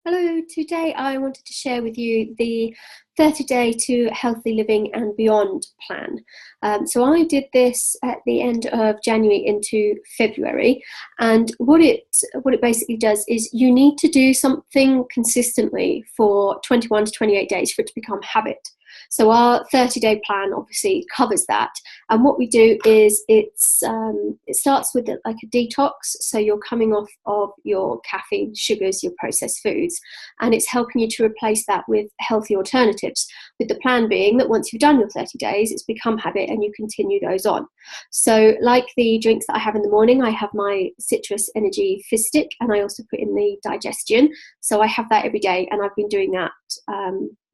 Hello, today I wanted to share with you the 30-day to healthy living and beyond plan. So I did this at the end of January into February, and what it basically does is you need to do something consistently for 21 to 28 days for it to become habit. So our 30-day plan obviously covers that, and what we do is it starts with like a detox, so you're coming off of your caffeine, sugars, your processed foods, and it's helping you to replace that with healthy alternatives, with the plan being that once you've done your 30 days, it's become habit and you continue those on. So like the drinks that I have in the morning, I have my citrus energy fizz stick, and I also put in the digestion, so I have that every day, and I've been doing that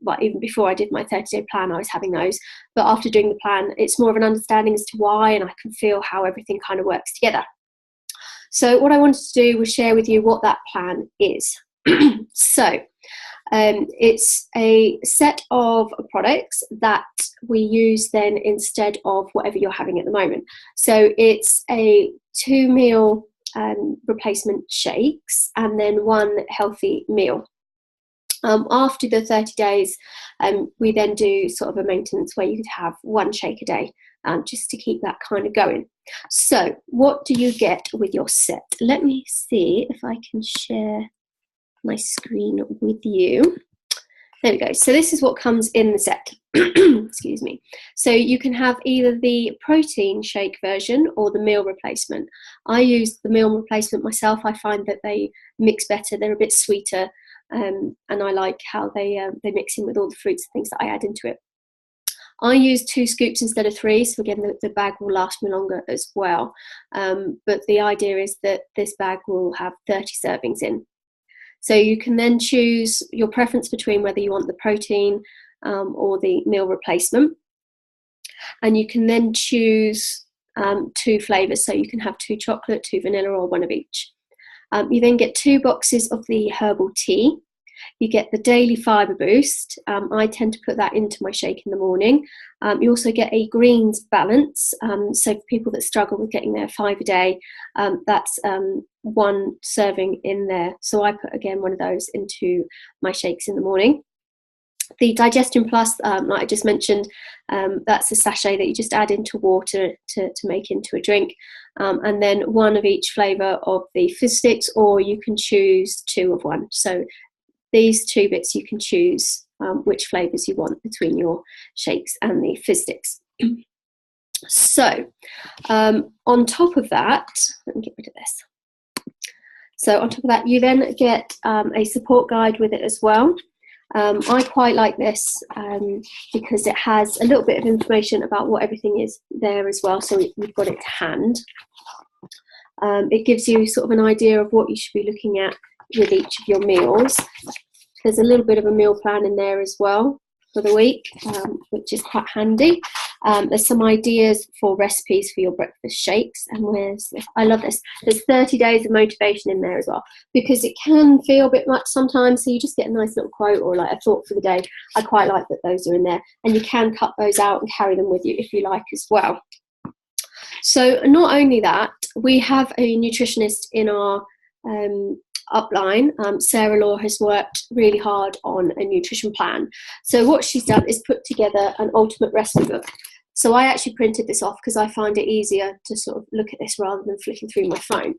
well, even before I did my 30-day plan, I was having those. But after doing the plan, it's more of an understanding as to why, and I can feel how everything kind of works together. So what I wanted to do was share with you what that plan is. So it's a set of products that we use then instead of whatever you're having at the moment. So it's a 2-meal replacement shakes and then 1 healthy meal. After the 30 days, we then do sort of a maintenance where you could have 1 shake a day, just to keep that kind of going. So what do you get with your set? Let me see if I can share my screen with you. There we go. So this is what comes in the set. Excuse me. So you can have either the protein shake version or the meal replacement. I use the meal replacement myself. I find that they mix better. They're a bit sweeter. And I like how they mix in with all the fruits and things that I add into it. I use 2 scoops instead of 3, so again the bag will last me longer as well. But the idea is that this bag will have 30 servings in. So you can then choose your preference between whether you want the protein or the meal replacement. And you can then choose 2 flavours, so you can have 2 chocolate, 2 vanilla, or 1 of each. You then get 2 boxes of the herbal tea. You get the daily fibre boost. I tend to put that into my shake in the morning. You also get a greens balance. So for people that struggle with getting their 5 a day, that's 1 serving in there. So I put, again, 1 of those into my shakes in the morning. The Digestion Plus, like I just mentioned, that's a sachet that you just add into water to make into a drink. And then 1 of each flavour of the fizz sticks, or you can choose 2 of 1. So these 2 bits, you can choose which flavours you want between your shakes and the fizz sticks. So on top of that, let me get rid of this. So on top of that, you then get a support guide with it as well. I quite like this because it has a little bit of information about what everything is there as well, so we've got it to hand. It gives you sort of an idea of what you should be looking at with each of your meals. There's a little bit of a meal plan in there as well for the week, which is quite handy. There's some ideas for recipes for your breakfast shakes, and where's this? I love this. There's 30 days of motivation in there as well, because it can feel a bit much sometimes, so you just get a nice little quote or like a thought for the day. I quite like that those are in there, and you can cut those out and carry them with you if you like as well. So not only that, we have a nutritionist in our upline. Sarah Law has worked really hard on a nutrition plan. So what she's done is put together an ultimate recipe book. So I actually printed this off because I find it easier to sort of look at this rather than flicking through my phone.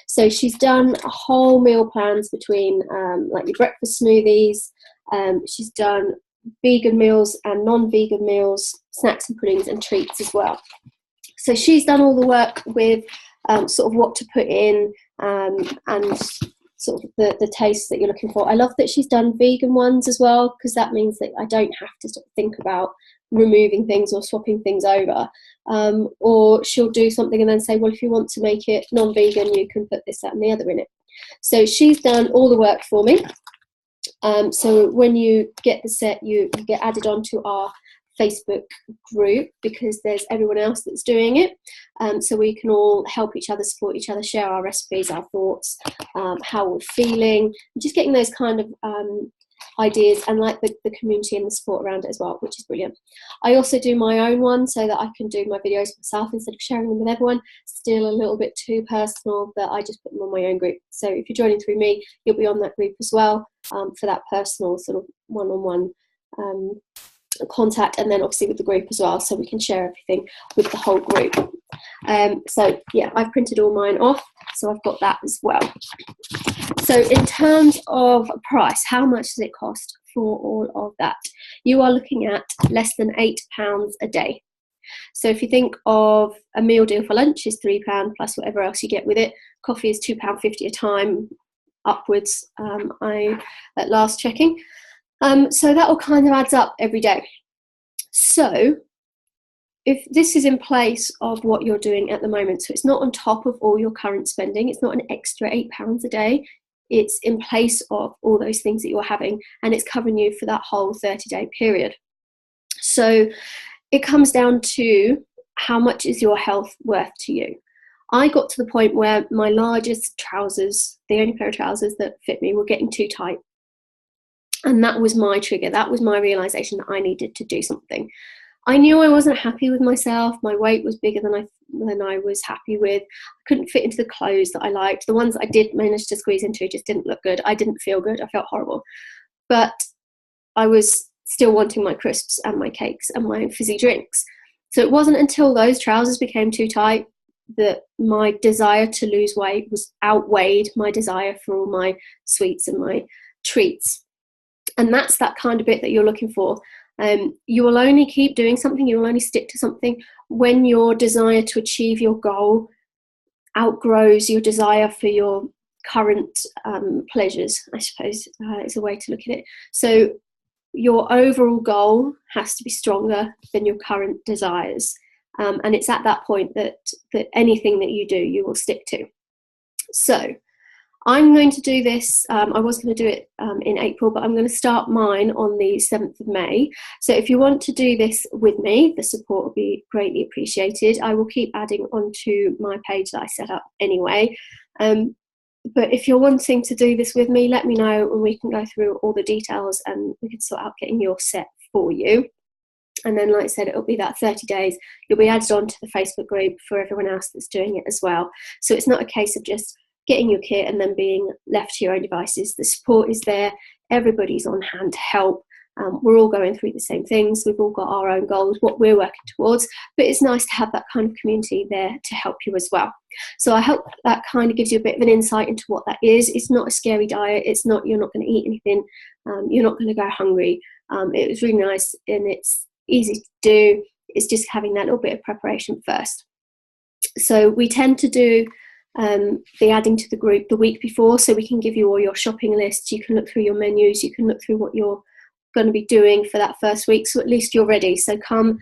So she's done whole meal plans between like your breakfast smoothies. She's done vegan meals and non-vegan meals, snacks and puddings and treats as well. So she's done all the work with sort of what to put in and sort of the taste that you're looking for. I love that she's done vegan ones as well, because that means that I don't have to sort of think about removing things or swapping things over. Or she'll do something and then say, well, if you want to make it non-vegan, you can put this, that and the other in it. So she's done all the work for me. So when you get the set, you get added onto our Facebook group, because there's everyone else that's doing it, so we can all help each other, support each other, share our recipes, our thoughts, how we're feeling, just getting those kind of ideas and like the community and the support around it as well, which is brilliant. I also do my own one so that I can do my videos myself instead of sharing them with everyone. Still a little bit too personal, but I just put them on my own group. So if you're joining through me, you'll be on that group as well, for that personal sort of one-on-one contact, and then obviously with the group as well, so we can share everything with the whole group. So yeah, I've printed all mine off, so I've got that as well. So in terms of price, how much does it cost for all of that? You are looking at less than £8 a day. So if you think of a meal deal for lunch is £3 plus whatever else you get with it. Coffee is £2.50 a time upwards, at last checking. So that all kind of adds up every day. So if this is in place of what you're doing at the moment, so it's not on top of all your current spending, it's not an extra £8 a day, it's in place of all those things that you're having, and it's covering you for that whole 30-day period. So it comes down to how much is your health worth to you. I got to the point where my largest trousers, the only pair of trousers that fit me, were getting too tight. And that was my trigger. That was my realization that I needed to do something. I knew I wasn't happy with myself. My weight was bigger than I was happy with. I couldn't fit into the clothes that I liked. The ones I did manage to squeeze into just didn't look good. I didn't feel good. I felt horrible. But I was still wanting my crisps and my cakes and my fizzy drinks. So it wasn't until those trousers became too tight that my desire to lose weight was outweighed my desire for all my sweets and my treats. And that's that kind of bit that you're looking for. You will only keep doing something, you will only stick to something when your desire to achieve your goal outgrows your desire for your current pleasures, I suppose, is a way to look at it. So your overall goal has to be stronger than your current desires. And it's at that point that anything that you do, you will stick to. So I'm going to do this, I was going to do it in April, but I'm going to start mine on the 7th of May. So if you want to do this with me, the support will be greatly appreciated. I will keep adding onto my page that I set up anyway. But if you're wanting to do this with me, let me know and we can go through all the details and we can sort out getting your set for you. And then, like I said, it'll be that 30 days. You'll be added on to the Facebook group for everyone else that's doing it as well. So it's not a case of just getting your kit and then being left to your own devices. The support is there. Everybody's on hand to help. We're all going through the same things. We've all got our own goals, what we're working towards, but it's nice to have that kind of community there to help you as well. So I hope that kind of gives you a bit of an insight into what that is. It's not a scary diet. It's not, you're not going to eat anything. You're not going to go hungry. It was really nice and it's easy to do. It's just having that little bit of preparation first. So we tend to do the adding to the group the week before, so we can give you all your shopping lists. You can look through your menus, you can look through what you're going to be doing for that first week, so at least you're ready. So come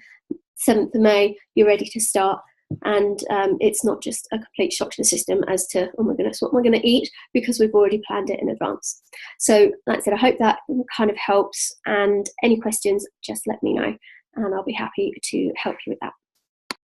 7th of May, you're ready to start, and it's not just a complete shock to the system as to, oh my goodness, what am I going to eat, because we've already planned it in advance. So like I said, I hope that kind of helps, and any questions, just let me know and I'll be happy to help you with that.